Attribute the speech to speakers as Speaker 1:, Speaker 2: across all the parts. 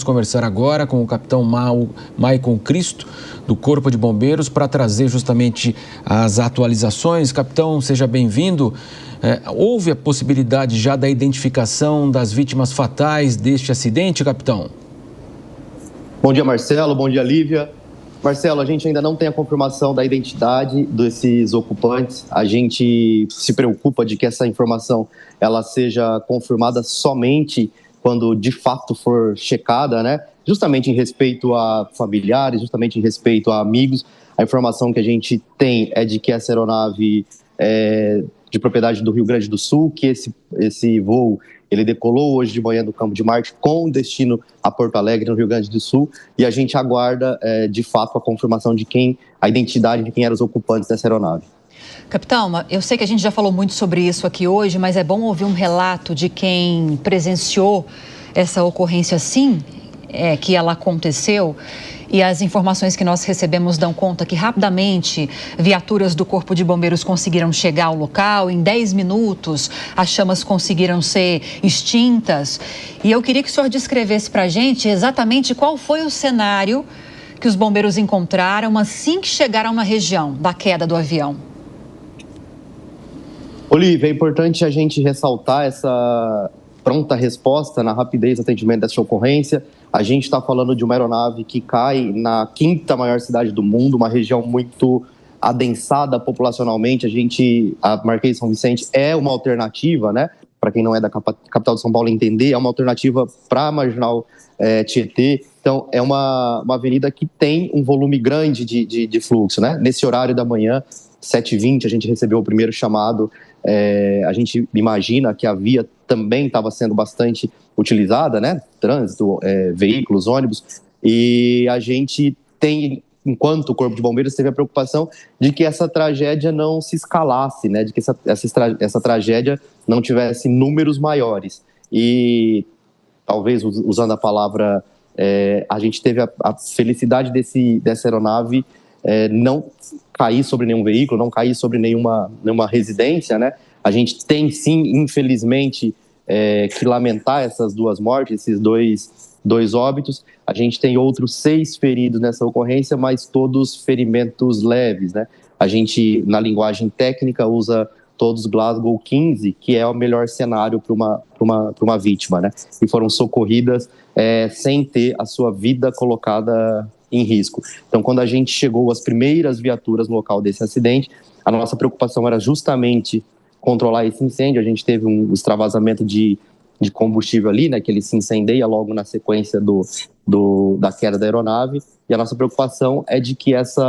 Speaker 1: Conversar agora com o capitão Maicon Cristo, do Corpo de Bombeiros, para trazer justamente as atualizações. Capitão, seja bem-vindo. Houve a possibilidade já da identificação das vítimas fatais deste acidente, capitão?
Speaker 2: Bom dia, Marcelo. Bom dia, Lívia. Marcelo, a gente ainda não tem a confirmação da identidade desses ocupantes. A gente se preocupa de que essa informação ela seja confirmada somente quando de fato for checada, né? Justamente em respeito a familiares, justamente em respeito a amigos. A informação que a gente tem é de que essa aeronave é de propriedade do Rio Grande do Sul, que esse voo ele decolou hoje de manhã do Campo de Marte com destino a Porto Alegre, no Rio Grande do Sul, e a gente aguarda de fato a confirmação de a identidade de quem eram os ocupantes dessa aeronave.
Speaker 3: Capitão, eu sei que a gente já falou muito sobre isso aqui hoje, mas é bom ouvir um relato de quem presenciou essa ocorrência assim, que ela aconteceu. E as informações que nós recebemos dão conta que rapidamente viaturas do Corpo de Bombeiros conseguiram chegar ao local. Em 10 minutos, as chamas conseguiram ser extintas. E eu queria que o senhor descrevesse para a gente exatamente qual foi o cenário que os bombeiros encontraram assim que chegaram na região da queda do avião.
Speaker 2: Olívia, é importante a gente ressaltar essa pronta resposta na rapidez do atendimento dessa ocorrência. A gente está falando de uma aeronave que cai na quinta maior cidade do mundo, uma região muito adensada populacionalmente. A Marquês de São Vicente é uma alternativa, né? Para quem não é da capital de São Paulo entender, é uma alternativa para a Marginal Tietê. Então, é uma avenida que tem um volume grande de fluxo, né? Nesse horário da manhã, 7h20, a gente recebeu o primeiro chamado. A gente imagina que a via também estava sendo bastante utilizada, né? Trânsito, veículos, ônibus, e a gente tem, enquanto o Corpo de Bombeiros, teve a preocupação de que essa tragédia não se escalasse, né? De que essa tragédia não tivesse números maiores. E talvez, usando a palavra, a gente teve a felicidade dessa aeronave não cair sobre nenhum veículo, não cair sobre nenhuma residência, né? A gente tem, sim, infelizmente, que lamentar essas duas mortes, esses dois óbitos. A gente tem outros 6 feridos nessa ocorrência, mas todos ferimentos leves, né? A gente, na linguagem técnica, usa todos Glasgow 15, que é o melhor cenário para uma vítima, né? E foram socorridas sem ter a sua vida colocada em risco. Então, quando a gente chegou às primeiras viaturas no local desse acidente, a nossa preocupação era justamente controlar esse incêndio. A gente teve um extravasamento de combustível ali, né, que ele se incendeia logo na sequência da queda da aeronave, e a nossa preocupação é de que esse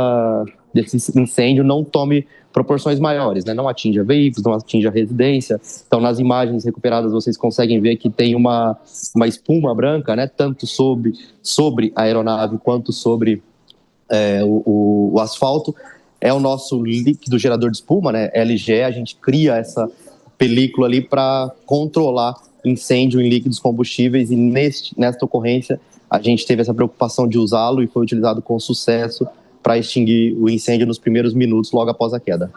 Speaker 2: incêndio não tome proporções maiores, né, não atinja veículos, não atinja residência. Então, nas imagens recuperadas, vocês conseguem ver que tem uma espuma branca, né, tanto sobre a aeronave quanto sobre o asfalto. É o nosso líquido gerador de espuma, né, LGE. A gente cria essa película ali para controlar incêndio em líquidos combustíveis, e nesta ocorrência a gente teve essa preocupação de usá-lo e foi utilizado com sucesso para extinguir o incêndio nos primeiros minutos logo após a queda.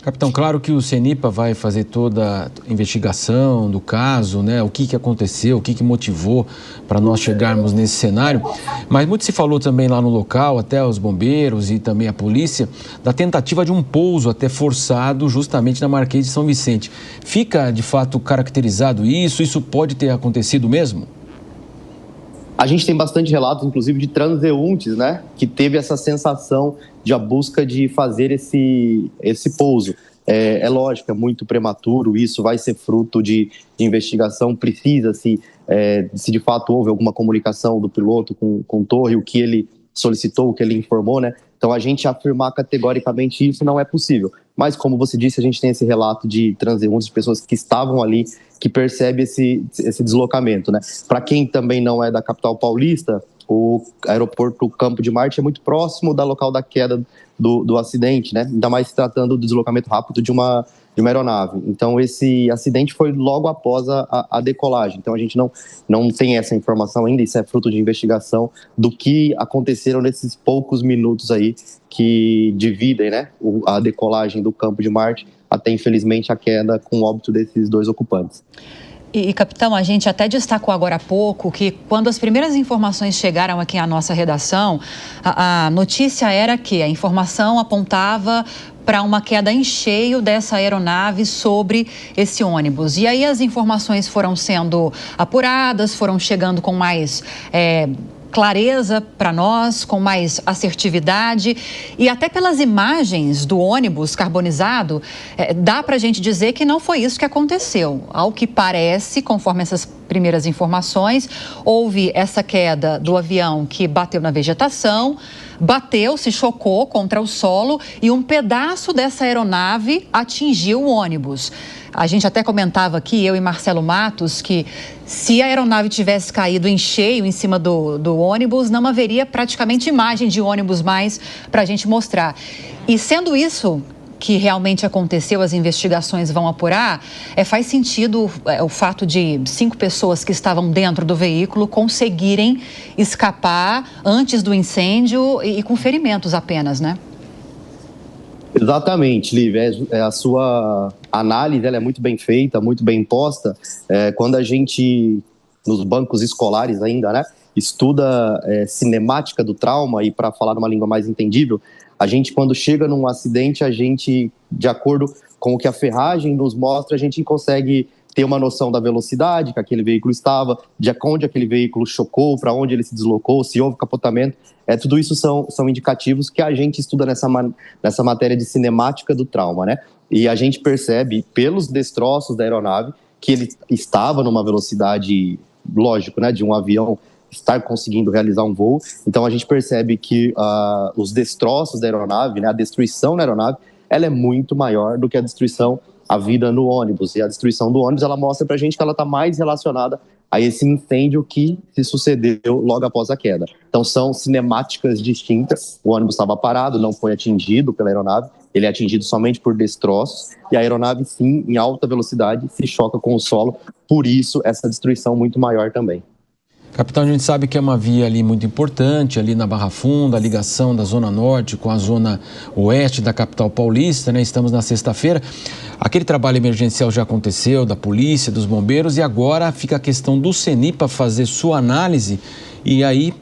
Speaker 1: Capitão, claro que o CENIPA vai fazer toda a investigação do caso, né? O que aconteceu, o que motivou para nós chegarmos nesse cenário. Mas muito se falou também lá no local, até os bombeiros e também a polícia, da tentativa de um pouso até forçado justamente na Marquês de São Vicente. Fica, de fato, caracterizado isso? Isso pode ter acontecido mesmo?
Speaker 2: A gente tem bastante relatos, inclusive, de transeuntes, né, que teve essa sensação de a busca de fazer esse pouso. É lógico, é muito prematuro, isso vai ser fruto de investigação, precisa-se, se de fato houve alguma comunicação do piloto com torre, o que ele solicitou, o que ele informou, né? Então, a gente afirmar categoricamente isso não é possível. Mas, como você disse, a gente tem esse relato de transeuntes, de pessoas que estavam ali, que percebe esse deslocamento, né? Para quem também não é da capital paulista, o aeroporto Campo de Marte é muito próximo do local da queda do acidente, né? Ainda mais se tratando do deslocamento rápido de uma aeronave. Então, esse acidente foi logo após a decolagem. Então, a gente não tem essa informação ainda, isso é fruto de investigação do que aconteceram nesses poucos minutos aí que dividem, né, a decolagem do Campo de Marte até, infelizmente, a queda com o óbito desses 2 ocupantes.
Speaker 3: E, capitão, a gente até destacou agora há pouco que quando as primeiras informações chegaram aqui à nossa redação, a notícia era que a informação apontava para uma queda em cheio dessa aeronave sobre esse ônibus. E aí as informações foram sendo apuradas, foram chegando com mais clareza para nós, com mais assertividade, e até pelas imagens do ônibus carbonizado, dá para a gente dizer que não foi isso que aconteceu. Ao que parece, conforme essas primeiras informações, houve essa queda do avião que bateu na vegetação, se chocou contra o solo e um pedaço dessa aeronave atingiu o ônibus. A gente até comentava aqui, eu e Marcelo Matos, que se a aeronave tivesse caído em cheio em cima do ônibus, não haveria praticamente imagem de ônibus mais para a gente mostrar. E sendo isso que realmente aconteceu, as investigações vão apurar, faz sentido o fato de 5 pessoas que estavam dentro do veículo conseguirem escapar antes do incêndio e com ferimentos apenas, né?
Speaker 2: Exatamente, Lívia. A sua análise ela é muito bem feita, muito bem posta. Quando a gente, nos bancos escolares ainda, né, estuda cinemática do trauma, e para falar numa língua mais entendível, a gente, quando chega num acidente, a gente, de acordo com o que a ferragem nos mostra, a gente consegue ter uma noção da velocidade que aquele veículo estava, de onde aquele veículo chocou, para onde ele se deslocou, se houve capotamento. Tudo isso são indicativos que a gente estuda nessa matéria de cinemática do trauma, né? E a gente percebe, pelos destroços da aeronave, que ele estava numa velocidade, lógico, né, de um avião estar conseguindo realizar um voo. Então a gente percebe que os destroços da aeronave, né, a destruição da aeronave, ela é muito maior do que a destruição, a vida no ônibus. E a destruição do ônibus, ela mostra pra gente que ela está mais relacionada a esse incêndio que se sucedeu logo após a queda. Então são cinemáticas distintas. O ônibus estava parado, não foi atingido pela aeronave, ele é atingido somente por destroços, e a aeronave, sim, em alta velocidade, se choca com o solo, por isso essa destruição muito maior também.
Speaker 1: Capitão, a gente sabe que é uma via ali muito importante, ali na Barra Funda, a ligação da Zona Norte com a Zona Oeste da capital paulista, né? Estamos na sexta-feira. Aquele trabalho emergencial já aconteceu, da polícia, dos bombeiros, e agora fica a questão do CENIPA fazer sua análise e aí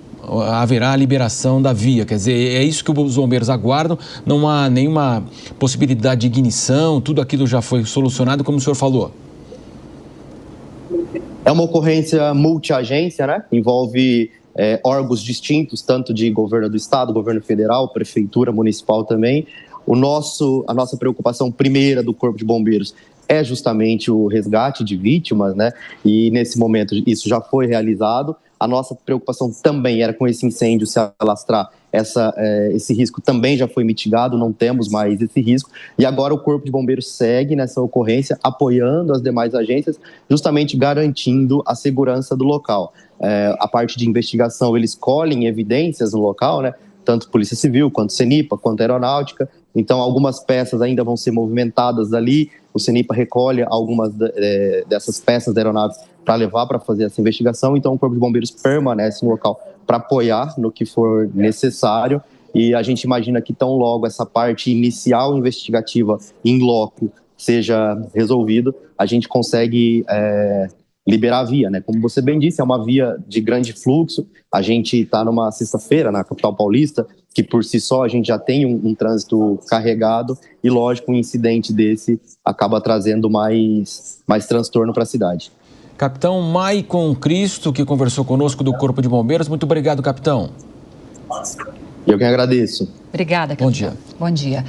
Speaker 1: haverá a liberação da via. Quer dizer, é isso que os bombeiros aguardam, não há nenhuma possibilidade de ignição, tudo aquilo já foi solucionado, como o senhor falou.
Speaker 2: É uma ocorrência multiagência, né? Envolve órgãos distintos, tanto de governo do estado, governo federal, prefeitura, municipal também. A nossa preocupação primeira do Corpo de Bombeiros é justamente o resgate de vítimas, né? E nesse momento isso já foi realizado. A nossa preocupação também era com esse incêndio se alastrar. Esse risco também já foi mitigado, não temos mais esse risco. E agora o Corpo de Bombeiros segue nessa ocorrência, apoiando as demais agências, justamente garantindo a segurança do local. A parte de investigação, eles colhem evidências no local, né? Tanto Polícia Civil, quanto CENIPA, quanto Aeronáutica. Então, algumas peças ainda vão ser movimentadas ali. O CENIPA recolhe algumas dessas peças da aeronave para levar para fazer essa investigação. Então, o Corpo de Bombeiros permanece no local para apoiar no que for necessário. E a gente imagina que tão logo essa parte inicial investigativa em loco seja resolvido, a gente consegue liberar a via, né? Como você bem disse, é uma via de grande fluxo. A gente está numa sexta-feira na capital paulista, que por si só a gente já tem um trânsito carregado e, lógico, um incidente desse acaba trazendo mais transtorno para a cidade.
Speaker 1: Capitão Maicon Cristo, que conversou conosco do Corpo de Bombeiros. Muito obrigado, capitão.
Speaker 2: Eu que agradeço.
Speaker 3: Obrigada, capitão.
Speaker 1: Bom dia.
Speaker 3: Bom dia.